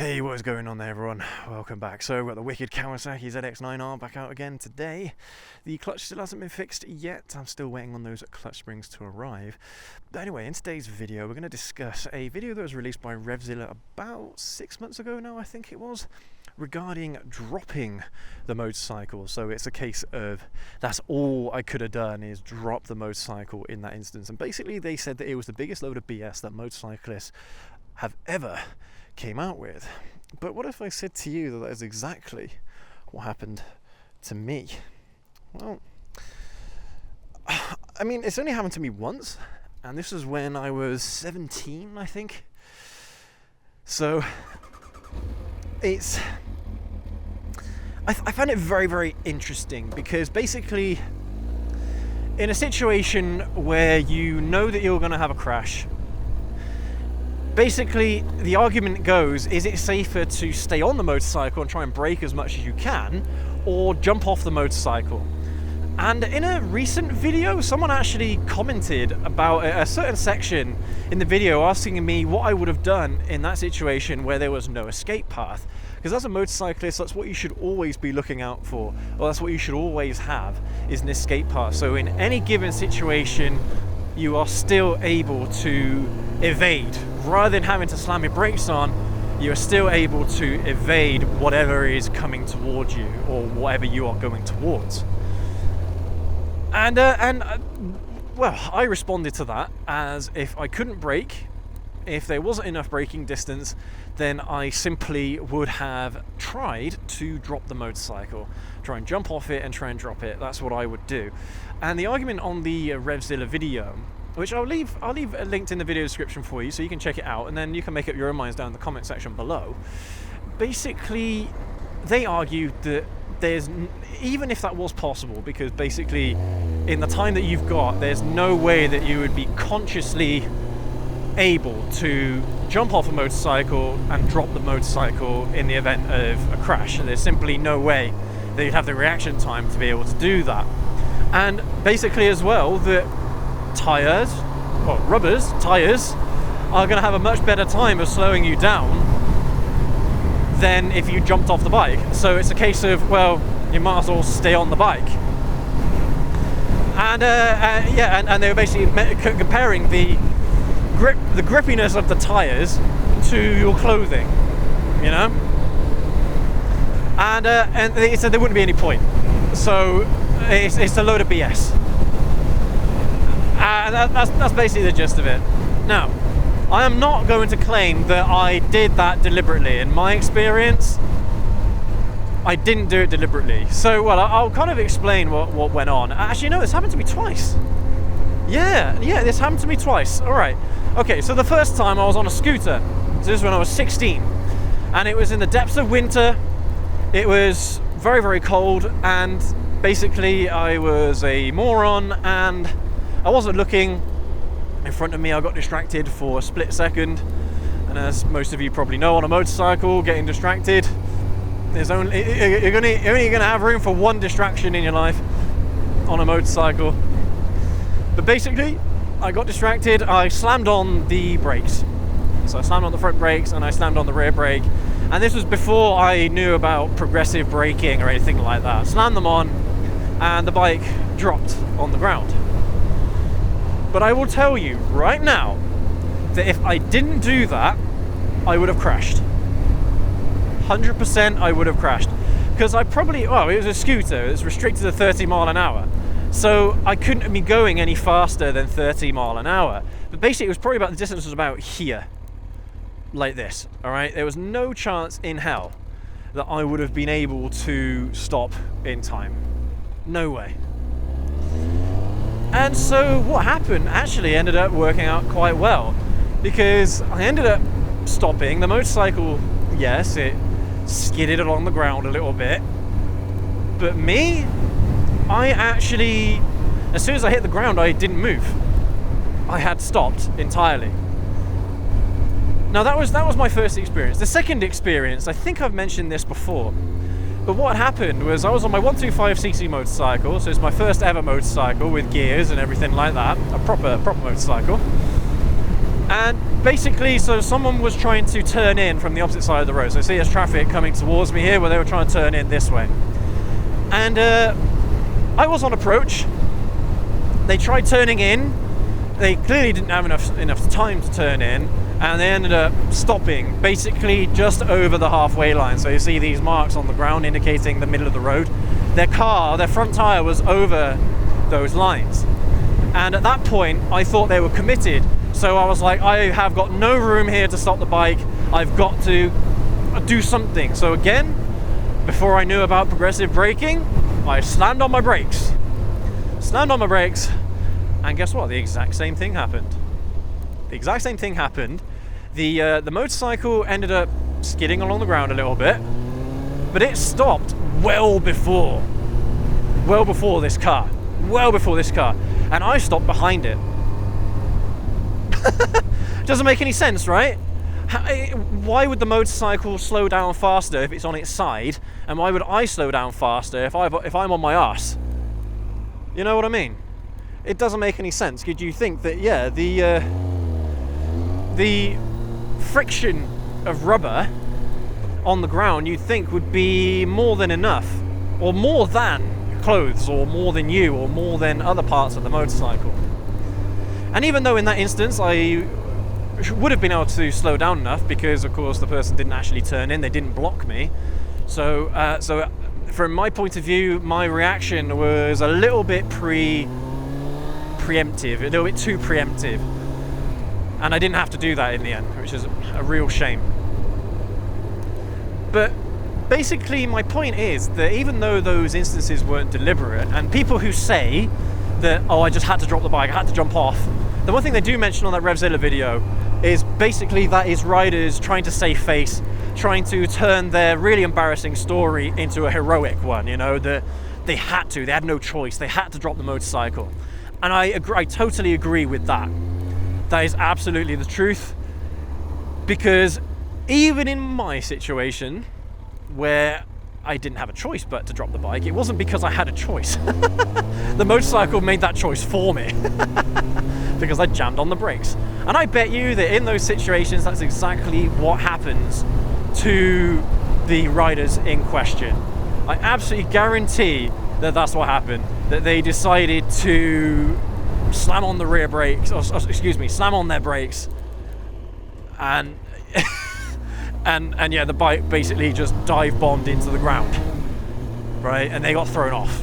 Hey, what is going on there, everyone? Welcome back. So we've got the wicked Kawasaki ZX-9R back out again today. The clutch still hasn't been fixed yet. I'm still waiting on those clutch springs to arrive. But anyway, in today's video, we're going to discuss a video that was released by RevZilla about 6 months ago now, I think it was, regarding dropping the motorcycle. So it's a case of that's all I could have done is drop the motorcycle in that instance. And basically they said that it was the biggest load of BS that motorcyclists have ever came out with. But what if I said to you that that is exactly what happened to me? Well, I mean, it's only happened to me once, and this was when I was 17, I think. So I find it very, very interesting because basically in a situation where you know that you're going to have a crash, basically, the argument goes, is it safer to stay on the motorcycle and try and brake as much as you can, or jump off the motorcycle? And in a recent video, someone actually commented about a certain section in the video asking me what I would have done in that situation where there was no escape path. Because as a motorcyclist, that's what you should always be looking out for, or that's what you should always have, is an escape path. So in any given situation, you are still able to evade. Rather than having to slam your brakes on, you are still able to evade whatever is coming towards you or whatever you are going towards. And well, I responded to that as if I couldn't brake, if there wasn't enough braking distance, then I simply would have tried to drop the motorcycle, try and jump off it and try and drop it. That's what I would do. And the argument on the RevZilla video, which I'll leave linked in the video description for you so you can check it out, and then you can make up your own minds down in the comment section below. Basically, they argued that even if that was possible, because basically in the time that you've got, there's no way that you would be consciously able to jump off a motorcycle and drop the motorcycle in the event of a crash. There's simply no way that you'd have the reaction time to be able to do that. And basically as well, that tires are going to have a much better time of slowing you down than if you jumped off the bike. So it's a case of, well, you might as well stay on the bike. And and they were basically comparing the grippiness of the tires to your clothing, you know. And they said there wouldn't be any point. So it's a load of BS. And that's basically the gist of it. Now, I am not going to claim that I did that deliberately. In my experience, I didn't do it deliberately. So, well, I'll kind of explain what went on. Actually, no, this happened to me twice. Yeah, this happened to me twice. All right. Okay, so the first time I was on a scooter. So this was when I was 16. And it was in the depths of winter. It was very, very cold. And basically, I was a moron and I wasn't looking. In front of me, I got distracted for a split second, and as most of you probably know, on a motorcycle, getting distracted, you're only gonna have room for one distraction in your life on a motorcycle. But basically, I got distracted. I slammed on the brakes. So I slammed on the front brakes and I slammed on the rear brake. And this was before I knew about progressive braking or anything like that. Slammed them on, and the bike dropped on the ground. But I will tell you right now that if I didn't do that, I would have crashed. 100% I would have crashed. Because it was a scooter, it was restricted to 30 mile an hour. So I couldn't be going any faster than 30 mile an hour. But basically it was probably about, the distance was about here. Like this, all right? There was no chance in hell that I would have been able to stop in time. No way. And so what happened actually ended up working out quite well, because I ended up stopping. The motorcycle, yes, it skidded along the ground a little bit, but me, I actually, as soon as I hit the ground, I didn't move. I had stopped entirely. Now that was my first experience. The second experience, I think I've mentioned this before, but what happened was I was on my 125cc motorcycle, so it's my first ever motorcycle with gears and everything like that, a proper motorcycle. And basically, so someone was trying to turn in from the opposite side of the road. So see, there's traffic coming towards me here, where they were trying to turn in this way. And I was on approach. They tried turning in. They clearly didn't have enough time to turn in, and they ended up stopping basically just over the halfway line. So you see these marks on the ground indicating the middle of the road. Their front tire was over those lines. And at that point, I thought they were committed. So I was like, I have got no room here to stop the bike. I've got to do something. So again, before I knew about progressive braking, I slammed on my brakes. And guess what? The exact same thing happened. The motorcycle ended up skidding along the ground a little bit, but it stopped well before this car. And I stopped behind it. Doesn't make any sense, right? Why would the motorcycle slow down faster if it's on its side, and why would I slow down faster if I'm on my arse? You know what I mean? It doesn't make any sense. Could you think that, yeah, the friction of rubber on the ground, you'd think would be more than enough, or more than clothes, or more than you, or more than other parts of the motorcycle. And even though in that instance I would have been able to slow down enough, because of course the person didn't actually turn in, they didn't block me, so from my point of view, my reaction was a little bit preemptive, a little bit too preemptive, and I didn't have to do that in the end, which is a real shame. But basically my point is that even though those instances weren't deliberate, and people who say that, oh, I just had to drop the bike, I had to jump off, the one thing they do mention on that RevZilla video is basically that is riders trying to save face, trying to turn their really embarrassing story into a heroic one, you know, that they had no choice, they had to drop the motorcycle. And I totally agree with that. That is absolutely the truth, because even in my situation, where I didn't have a choice but to drop the bike, it wasn't because I had a choice. The motorcycle made that choice for me, because I jammed on the brakes. And I bet you that in those situations, that's exactly what happens to the riders in question. I absolutely guarantee that that's what happened, that they decided to slam on the rear brakes, slam on their brakes, and and yeah, the bike basically just dive bombed into the ground, right? And they got thrown off.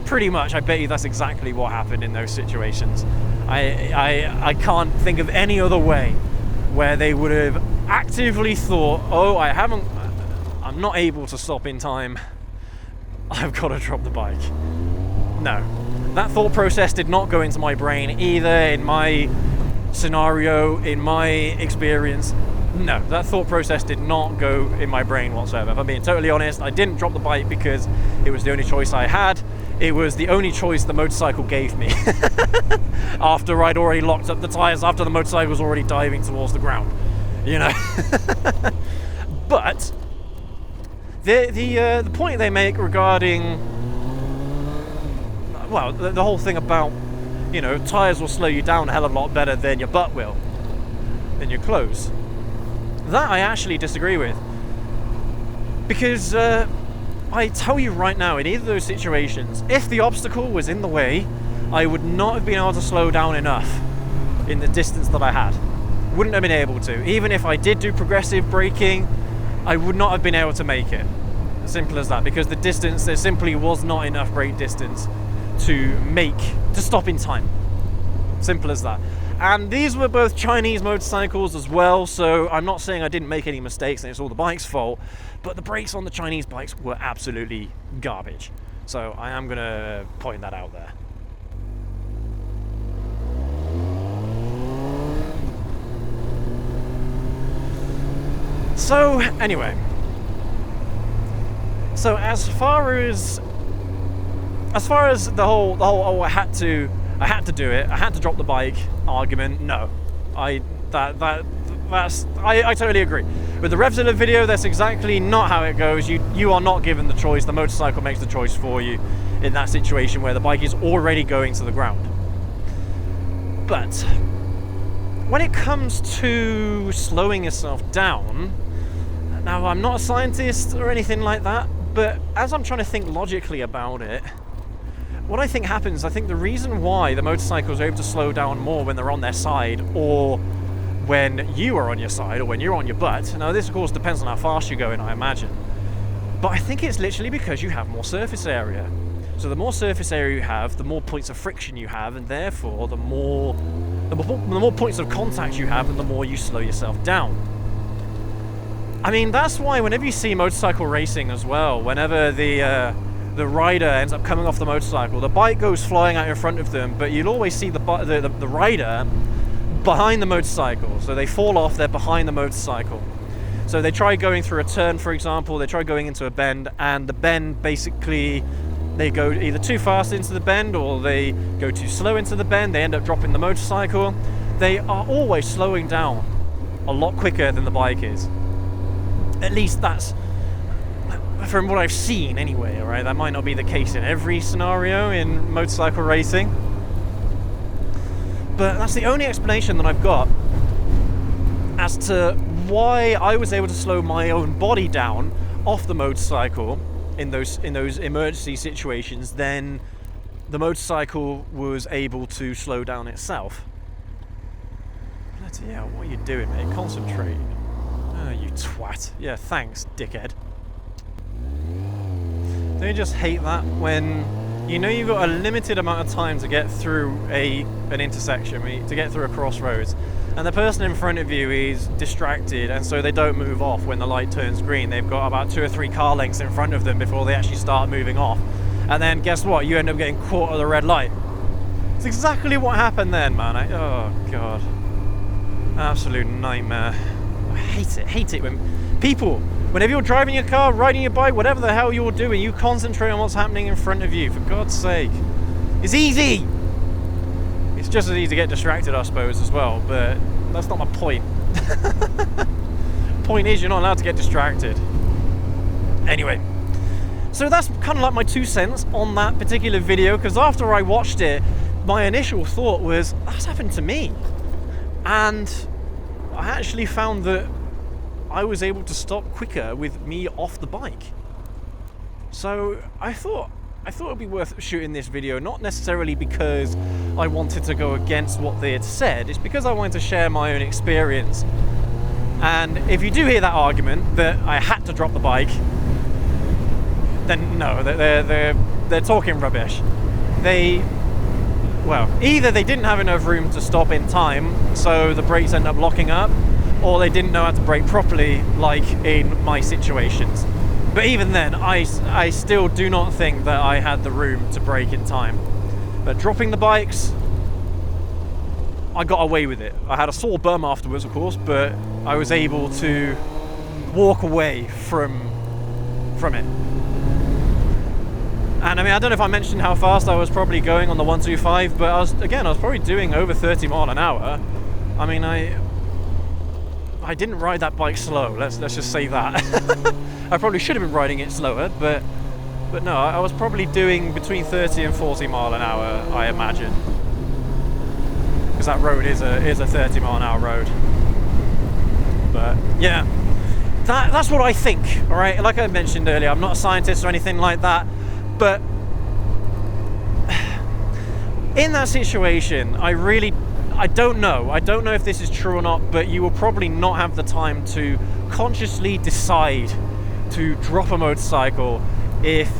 Pretty much, I bet you that's exactly what happened in those situations. I can't think of any other way where they would have actively thought, oh, I'm not able to stop in time, I've got to drop the bike. No, that thought process did not go into my brain either, in my scenario, in my experience. No, that thought process did not go in my brain whatsoever. If I'm being totally honest, I didn't drop the bike because it was the only choice I had. It was the only choice the motorcycle gave me. After I'd already locked up the tires, after the motorcycle was already diving towards the ground, you know. But the point they make regarding, well, the whole thing about, you know, tires will slow you down a hell of a lot better than your butt will, than your clothes. That I actually disagree with, because I tell you right now, in either of those situations, if the obstacle was in the way, I would not have been able to slow down enough in the distance that I had. Wouldn't have been able to. Even if I did do progressive braking, I would not have been able to make it. Simple as that, because the distance, there simply was not enough brake distance to stop in time. Simple as that. And these were both Chinese motorcycles as well, so I'm not saying I didn't make any mistakes and it's all the bike's fault, but the brakes on the Chinese bikes were absolutely garbage. So I am going to point that out there. So anyway, so as far as the whole oh, I had to do it, I had to drop the bike argument, no, I totally agree. With the RevZilla video, that's exactly not how it goes. You are not given the choice. The motorcycle makes the choice for you in that situation where the bike is already going to the ground. But when it comes to slowing yourself down, now I'm not a scientist or anything like that, but as I'm trying to think logically about it, what I think happens, I think the reason why the motorcycles are able to slow down more when they're on their side or when you are on your side or when you're on your butt, now this of course depends on how fast you're going, I imagine, but I think it's literally because you have more surface area. So the more surface area you have, the more points of friction you have, and therefore the more points of contact you have, and the more you slow yourself down. I mean, that's why whenever you see motorcycle racing as well, whenever the rider ends up coming off the motorcycle, the bike goes flying out in front of them, but you'll always see the rider behind the motorcycle. So they fall off, they're behind the motorcycle. So they try going through a turn, for example, they try going into a bend, and the bend basically, they go either too fast into the bend or they go too slow into the bend, they end up dropping the motorcycle. They are always slowing down a lot quicker than the bike is. At least that's from what I've seen anyway, right? That might not be the case in every scenario in motorcycle racing, but that's the only explanation that I've got as to why I was able to slow my own body down off the motorcycle in those emergency situations than the motorcycle was able to slow down itself. Bloody hell, what are you doing, mate? Concentrate. Oh, you twat. Yeah, thanks, dickhead. Don't you just hate that when you know you've got a limited amount of time to get through an intersection, to get through a crossroads, and the person in front of you is distracted, and so they don't move off when the light turns green. They've got about 2 or 3 car lengths in front of them before they actually start moving off. And then guess what? You end up getting caught at the red light. It's exactly what happened then, man. Oh, God. Absolute nightmare. I hate it when people, whenever you're driving your car, riding your bike, whatever the hell you're doing, you concentrate on what's happening in front of you, for God's sake. It's easy! It's just as easy to get distracted, I suppose, as well, but that's not my point. Point is, you're not allowed to get distracted. Anyway, so that's kind of like my 2 cents on that particular video, because after I watched it, my initial thought was, that's happened to me. And I actually found that I was able to stop quicker with me off the bike. So I thought it'd be worth shooting this video, not necessarily because I wanted to go against what they had said, it's because I wanted to share my own experience. And if you do hear that argument that I had to drop the bike, then no, they're talking rubbish. Either they didn't have enough room to stop in time, so the brakes end up locking up, or they didn't know how to brake properly, like in my situations. But even then, I still do not think that I had the room to brake in time. But dropping the bikes, I got away with it. I had a sore bum afterwards, of course, but I was able to walk away from it. And I mean, I don't know if I mentioned how fast I was probably going on the 125, but I was probably doing over 30 mile an hour. I mean, I didn't ride that bike slow, let's just say that. I probably should have been riding it slower, but no, I was probably doing between 30 and 40 mile an hour, I imagine. Because that road is a 30 mile an hour road. But yeah, that's what I think, alright? Like I mentioned earlier, I'm not a scientist or anything like that, but in that situation, I don't know if this is true or not, but you will probably not have the time to consciously decide to drop a motorcycle if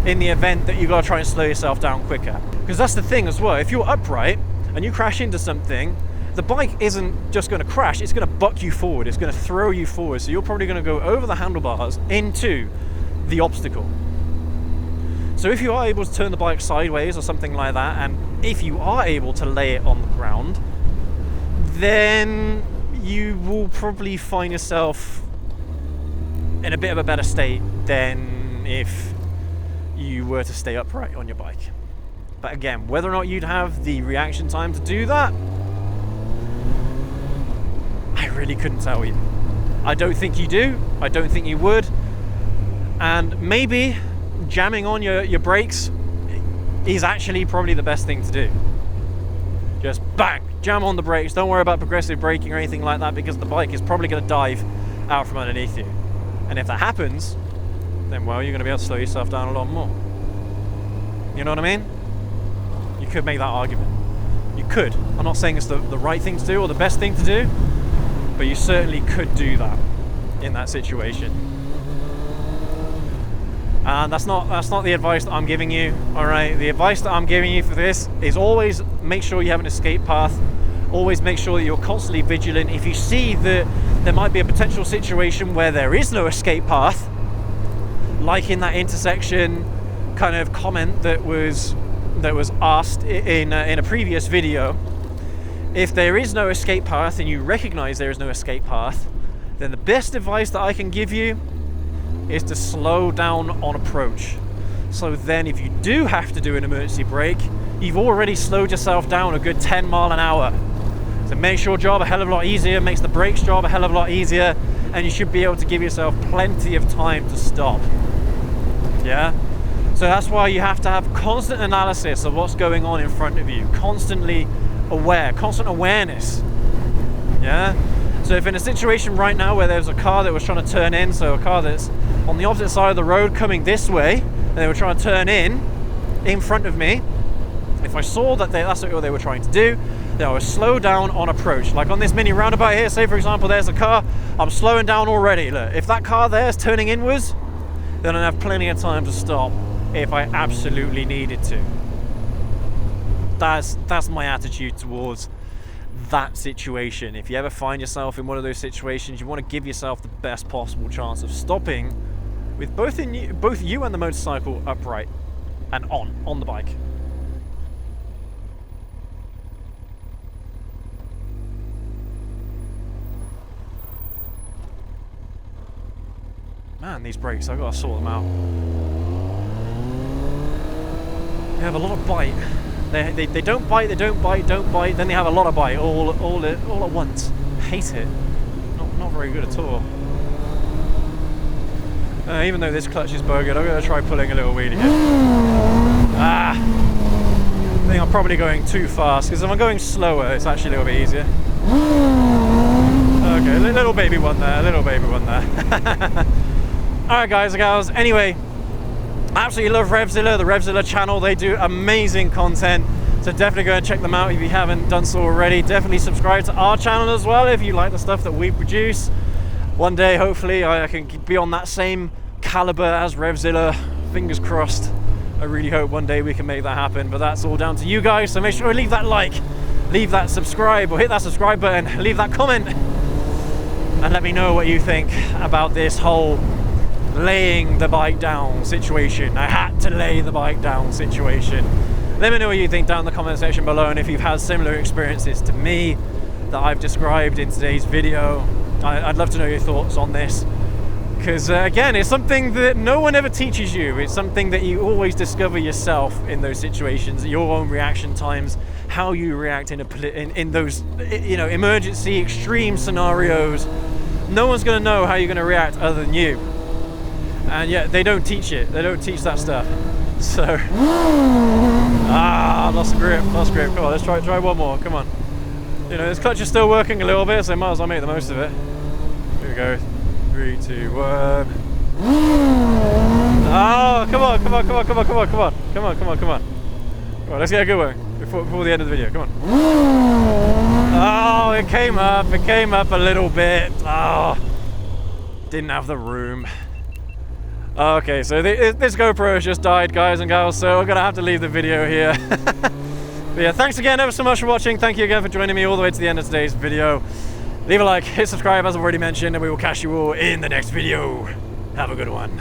in the event that you got to try and slow yourself down quicker. Because that's the thing as well, if you're upright and you crash into something, the bike isn't just going to crash, it's going to buck you forward, it's going to throw you forward, so you're probably going to go over the handlebars into the obstacle. So if you are able to turn the bike sideways or something like that, and if you are able to lay it on the ground, then you will probably find yourself in a bit of a better state than if you were to stay upright on your bike. But again, whether or not you'd have the reaction time to do that, I really couldn't tell you. I don't think you do, I don't think you would, and maybe jamming on your brakes is actually probably the best thing to do. Just bang, jam on the brakes. Don't worry about progressive braking or anything like that, because the bike is probably going to dive out from underneath you. And if that happens, then well, you're going to be able to slow yourself down a lot more. You know what I mean? You could make that argument. You could. I'm not saying it's the right thing to do or the best thing to do, but you certainly could do that in that situation. And that's not the advice that I'm giving you, all right? The advice that I'm giving you for this is always make sure you have an escape path. Always make sure that you're constantly vigilant. If you see that there might be a potential situation where there is no escape path, like in that intersection kind of comment that was asked in a previous video, if there is no escape path and you recognize there is no escape path, then the best advice that I can give you is to slow down on approach. So then if you do have to do an emergency brake, you've already slowed yourself down a good 10 mile an hour. So it makes your job a hell of a lot easier, makes the brakes job a hell of a lot easier, and you should be able to give yourself plenty of time to stop. Yeah? So that's why you have to have constant analysis of what's going on in front of you, constantly aware, constant awareness. Yeah? So if in a situation right now where there's a car that was trying to turn in, so a car that's on the opposite side of the road coming this way, and they were trying to turn in front of me, if I saw that that's what they were trying to do, then I would slow down on approach. Like on this mini roundabout here, say for example there's a car, I'm slowing down already. Look, if that car there is turning inwards, then I have plenty of time to stop if I absolutely needed to. That's my attitude towards that situation. If you ever find yourself in one of those situations, you want to give yourself the best possible chance of stopping with both you and the motorcycle upright and on the bike. Man, these brakes, I've got to sort them out. They have a lot of bite. They don't bite, don't bite, then they have a lot of bite all at once. Hate it. Not very good at all. Even though this clutch is buggered, I'm going to try pulling a little wheelie here. I think I'm probably going too fast, because if I'm going slower, it's actually a little bit easier. Okay, little baby one there, Alright guys and gals, anyway, I absolutely love RevZilla, the RevZilla channel. They do amazing content, so definitely go and check them out if you haven't done so already. Definitely subscribe to our channel as well if you like the stuff that we produce. One day, hopefully, I can be on that same caliber as RevZilla. Fingers crossed. I really hope one day we can make that happen, but that's all down to you guys, so make sure to leave that like, leave that subscribe, or hit that subscribe button, leave that comment, and let me know what you think about this whole laying the bike down situation. I had to lay the bike down situation. Let me know what you think down in the comment section below, and if you've had similar experiences to me that I've described in today's video. I'd love to know your thoughts on this, because again, it's something that no one ever teaches you. It's something that you always discover yourself in those situations, your own reaction times, how you react in those emergency extreme scenarios. No one's going to know how you're going to react other than you. And yet they don't teach it. They don't teach that stuff. So, lost grip. Come on, let's try one more. Come on. You know, this clutch is still working a little bit, so I might as well make the most of it. Here we go. 3, 2, 1. Oh, come on. Come on, let's get a good one before the end of the video. Come on. Oh, it came up a little bit. Oh, didn't have the room. Okay, so this GoPro has just died, guys and gals, so I'm gonna have to leave the video here. But yeah, thanks again ever so much for watching. Thank you again for joining me all the way to the end of today's video. Leave a like, hit subscribe as I've already mentioned, and we will catch you all in the next video. Have a good one.